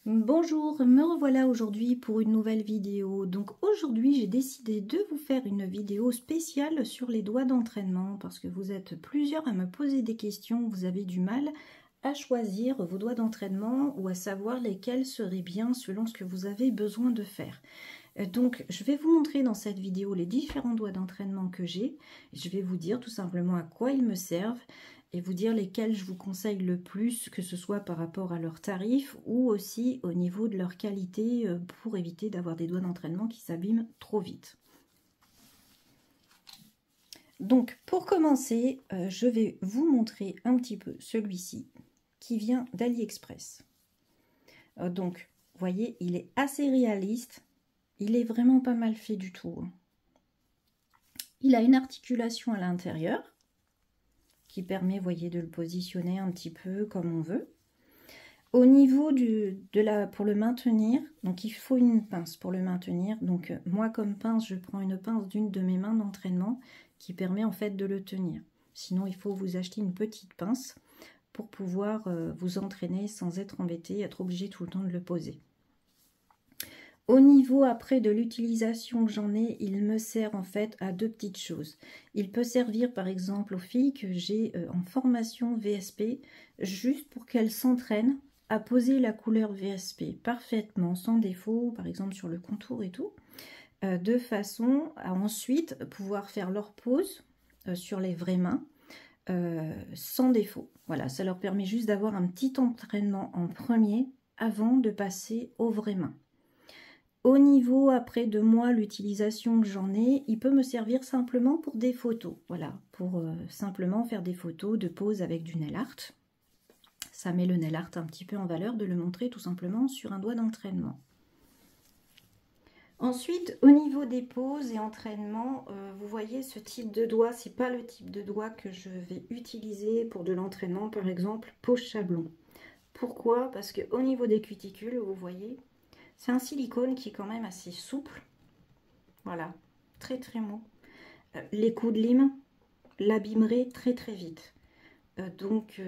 Bonjour, me revoilà aujourd'hui pour une nouvelle vidéo. Donc aujourd'hui j'ai décidé de vous faire une vidéo spéciale sur les doigts d'entraînement parce que vous êtes plusieurs à me poser des questions, vous avez du mal à choisir vos doigts d'entraînement ou à savoir lesquels seraient bien selon ce que vous avez besoin de faire. Donc je vais vous montrer dans cette vidéo les différents doigts d'entraînement que j'ai. Je vais vous dire tout simplement à quoi ils me servent et vous dire lesquels je vous conseille le plus, que ce soit par rapport à leur tarif ou aussi au niveau de leur qualité pour éviter d'avoir des doigts d'entraînement qui s'abîment trop vite. Donc pour commencer, je vais vous montrer un petit peu celui-ci qui vient d'AliExpress. Donc vous voyez, il est assez réaliste, il est vraiment pas mal fait du tout. Il a une articulation à l'intérieur qui permet, voyez, de le positionner un petit peu comme on veut. Au niveau pour le maintenir, donc il faut une pince pour le maintenir. Donc moi comme pince, je prends une pince d'une de mes mains d'entraînement qui permet en fait de le tenir. Sinon il faut vous acheter une petite pince pour pouvoir vous entraîner sans être embêté, être obligé tout le temps de le poser. Au niveau après de l'utilisation que j'en ai, il me sert en fait à deux petites choses. Il peut servir par exemple aux filles que j'ai en formation VSP, juste pour qu'elles s'entraînent à poser la couleur VSP parfaitement, sans défaut, par exemple sur le contour et tout, de façon à ensuite pouvoir faire leur pose sur les vraies mains sans défaut. Voilà, ça leur permet juste d'avoir un petit entraînement en premier avant de passer aux vraies mains. Au niveau après de moi, l'utilisation que j'en ai, il peut me servir simplement pour des photos. Voilà, pour simplement faire des photos de pose avec du nail art. Ça met le nail art un petit peu en valeur de le montrer tout simplement sur un doigt d'entraînement. Ensuite, au niveau des poses et entraînements, vous voyez ce type de doigt, c'est pas le type de doigt que je vais utiliser pour de l'entraînement, par exemple, pose chablon. Pourquoi? Parce qu'au niveau des cuticules, vous voyez, c'est un silicone qui est quand même assez souple. Voilà, très très mou. Les coups de lime l'abîmeraient très très vite. Donc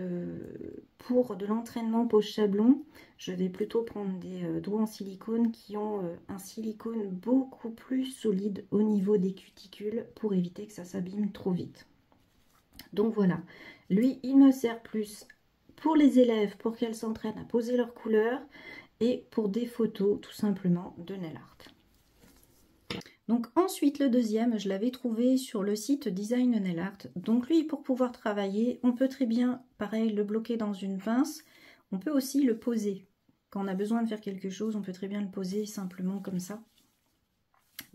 pour de l'entraînement pose chablon, je vais plutôt prendre des doigts en silicone qui ont un silicone beaucoup plus solide au niveau des cuticules pour éviter que ça s'abîme trop vite. Donc voilà, lui il me sert plus pour les élèves pour qu'elles s'entraînent à poser leur couleur et pour des photos tout simplement de nail art. Donc ensuite le deuxième, je l'avais trouvé sur le site Design Nail Art. Donc lui, pour pouvoir travailler, on peut très bien, pareil, le bloquer dans une pince. On peut aussi le poser. Quand on a besoin de faire quelque chose, on peut très bien le poser simplement comme ça,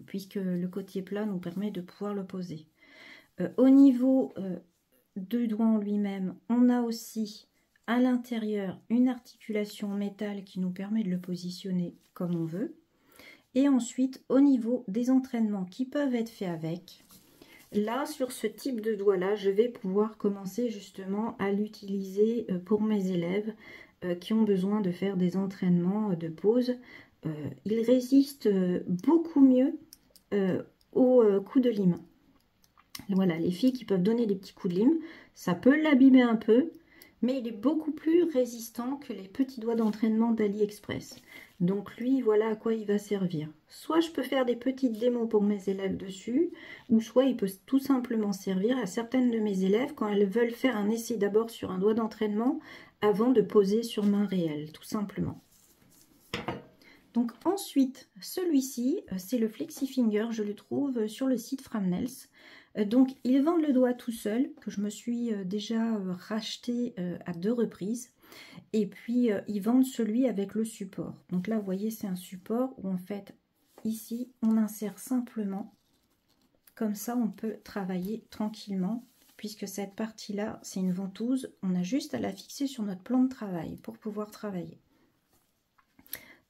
puisque le côté plat nous permet de pouvoir le poser. Au niveau du doigt en lui-même, on a aussi à l'intérieur une articulation métal qui nous permet de le positionner comme on veut. Et ensuite, au niveau des entraînements qui peuvent être faits avec, là, sur ce type de doigt-là, je vais pouvoir commencer justement à l'utiliser pour mes élèves qui ont besoin de faire des entraînements de pose. Il résiste beaucoup mieux aux coups de lime. Voilà, les filles qui peuvent donner des petits coups de lime, ça peut l'abîmer un peu, mais il est beaucoup plus résistant que les petits doigts d'entraînement d'AliExpress. Donc lui, voilà à quoi il va servir. Soit je peux faire des petites démos pour mes élèves dessus, ou soit il peut tout simplement servir à certaines de mes élèves quand elles veulent faire un essai d'abord sur un doigt d'entraînement avant de poser sur main réelle, tout simplement. Donc ensuite, celui-ci, c'est le Flexi Finger, je le trouve sur le site Framnails. Donc ils vendent le doigt tout seul, que je me suis déjà racheté à 2 reprises. Et puis ils vendent celui avec le support. Donc là vous voyez, c'est un support où en fait ici on insère simplement. Comme ça on peut travailler tranquillement. Puisque cette partie là c'est une ventouse, on a juste à la fixer sur notre plan de travail pour pouvoir travailler.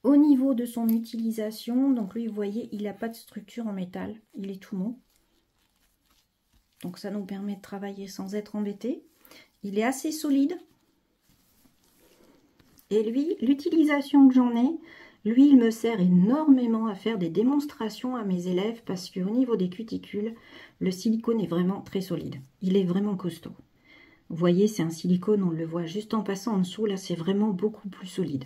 Au niveau de son utilisation, donc lui vous voyez il n'a pas de structure en métal, il est tout mou. Donc ça nous permet de travailler sans être embêté. Il est assez solide. Et lui, l'utilisation que j'en ai, lui, il me sert énormément à faire des démonstrations à mes élèves parce qu'au niveau des cuticules, le silicone est vraiment très solide. Il est vraiment costaud. Vous voyez, c'est un silicone, on le voit juste en passant en dessous. Là, c'est vraiment beaucoup plus solide.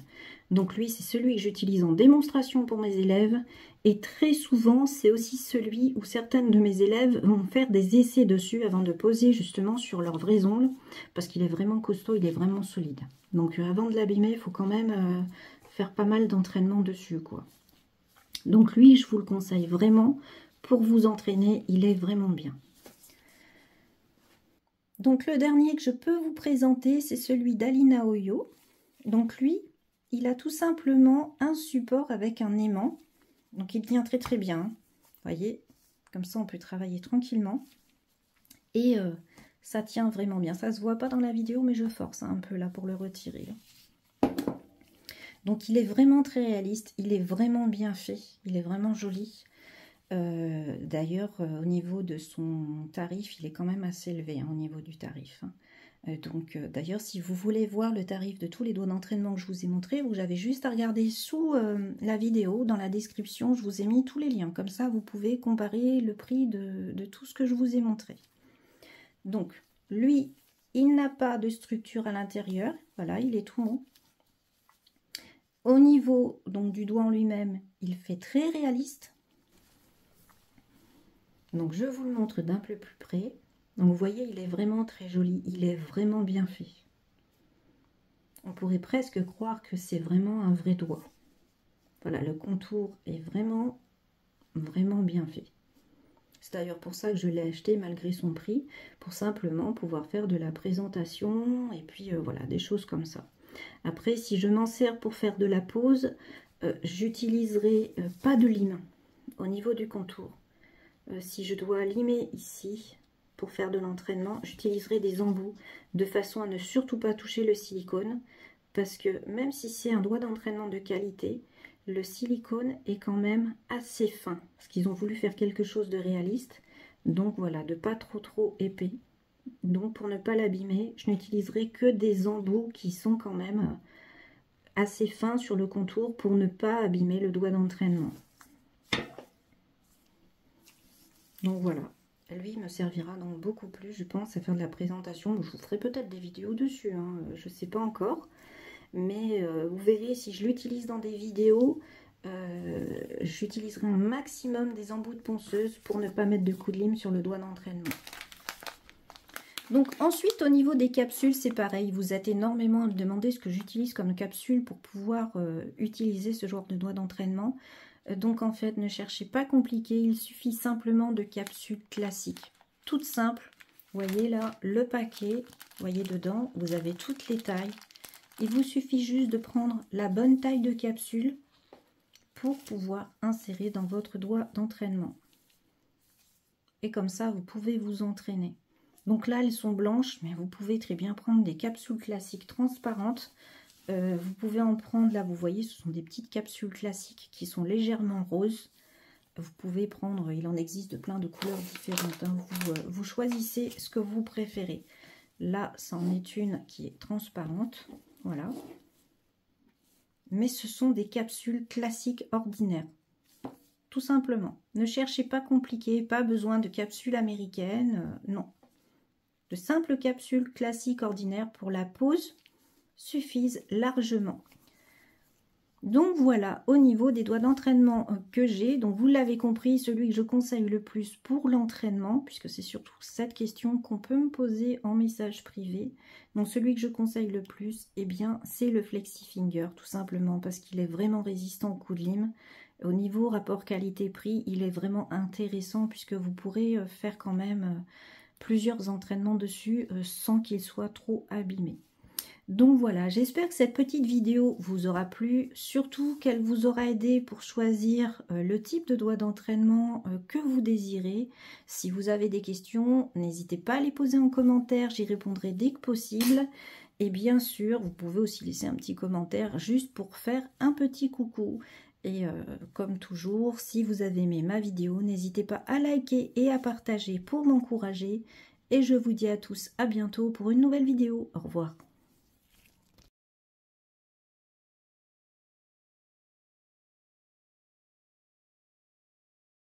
Donc lui, c'est celui que j'utilise en démonstration pour mes élèves. Et très souvent, c'est aussi celui où certaines de mes élèves vont faire des essais dessus avant de poser justement sur leurs vrais ongles. Parce qu'il est vraiment costaud, il est vraiment solide. Donc avant de l'abîmer, il faut quand même faire pas mal d'entraînement dessus, quoi. Donc lui, je vous le conseille vraiment. Pour vous entraîner, il est vraiment bien. Donc le dernier que je peux vous présenter, c'est celui d'Alina Oyo. Donc lui, il a tout simplement un support avec un aimant. Donc il tient très très bien. Vous voyez, comme ça on peut travailler tranquillement. Et ça tient vraiment bien. Ça se voit pas dans la vidéo, mais je force un peu là pour le retirer. Donc il est vraiment très réaliste, il est vraiment bien fait, il est vraiment joli. D'ailleurs, au niveau de son tarif, il est quand même assez élevé hein, au niveau du tarif. Donc, d'ailleurs, si vous voulez voir le tarif de tous les doigts d'entraînement que je vous ai montré, vous avez juste à regarder sous la vidéo, dans la description, je vous ai mis tous les liens. Comme ça, vous pouvez comparer le prix de tout ce que je vous ai montré. Donc, lui, il n'a pas de structure à l'intérieur. Voilà, il est tout mou. Au niveau donc, du doigt en lui-même, il fait très réaliste. Donc je vous le montre d'un peu plus près. Donc vous voyez, il est vraiment très joli, il est vraiment bien fait. On pourrait presque croire que c'est vraiment un vrai doigt. Voilà, le contour est vraiment, vraiment bien fait. C'est d'ailleurs pour ça que je l'ai acheté malgré son prix, pour simplement pouvoir faire de la présentation et puis voilà, des choses comme ça. Après, si je m'en sers pour faire de la pose, j'utiliserai pas de lime au niveau du contour. Si je dois limer ici pour faire de l'entraînement, j'utiliserai des embouts de façon à ne surtout pas toucher le silicone parce que même si c'est un doigt d'entraînement de qualité, le silicone est quand même assez fin parce qu'ils ont voulu faire quelque chose de réaliste. Donc voilà, de pas trop épais. Donc pour ne pas l'abîmer, je n'utiliserai que des embouts qui sont quand même assez fins sur le contour pour ne pas abîmer le doigt d'entraînement. Donc voilà, lui me servira donc beaucoup plus, je pense, à faire de la présentation. Je vous ferai peut-être des vidéos dessus, hein, je ne sais pas encore. Mais vous verrez, si je l'utilise dans des vidéos, j'utiliserai un maximum des embouts de ponceuse pour ne pas mettre de coup de lime sur le doigt d'entraînement. Donc ensuite, au niveau des capsules, c'est pareil. Vous êtes énormément à me demander ce que j'utilise comme capsule pour pouvoir utiliser ce genre de doigt d'entraînement. Donc en fait, ne cherchez pas compliqué, il suffit simplement de capsules classiques. Toutes simples. Vous voyez là, le paquet, vous voyez dedans, vous avez toutes les tailles. Il vous suffit juste de prendre la bonne taille de capsule pour pouvoir insérer dans votre doigt d'entraînement. Et comme ça, vous pouvez vous entraîner. Donc là, elles sont blanches, mais vous pouvez très bien prendre des capsules classiques transparentes. Vous pouvez en prendre, là vous voyez, ce sont des petites capsules classiques qui sont légèrement roses. Vous pouvez prendre, il en existe de plein de couleurs différentes. Hein. Vous choisissez ce que vous préférez. Là, c'en est une qui est transparente. Voilà. Mais ce sont des capsules classiques ordinaires. Tout simplement. Ne cherchez pas compliqué, pas besoin de capsules américaines. Non. De simples capsules classiques ordinaires pour la pose suffisent largement. Donc voilà, au niveau des doigts d'entraînement que j'ai, donc vous l'avez compris, celui que je conseille le plus pour l'entraînement, puisque c'est surtout cette question qu'on peut me poser en message privé. Donc celui que je conseille le plus, eh bien c'est le Flexi Finger, tout simplement parce qu'il est vraiment résistant au coup de lime. Au niveau rapport qualité-prix, il est vraiment intéressant puisque vous pourrez faire quand même plusieurs entraînements dessus sans qu'il soit trop abîmé. Donc voilà, j'espère que cette petite vidéo vous aura plu, surtout qu'elle vous aura aidé pour choisir le type de doigt d'entraînement que vous désirez. Si vous avez des questions, n'hésitez pas à les poser en commentaire, j'y répondrai dès que possible. Et bien sûr, vous pouvez aussi laisser un petit commentaire juste pour faire un petit coucou. Et comme toujours, si vous avez aimé ma vidéo, n'hésitez pas à liker et à partager pour m'encourager. Et je vous dis à tous à bientôt pour une nouvelle vidéo. Au revoir.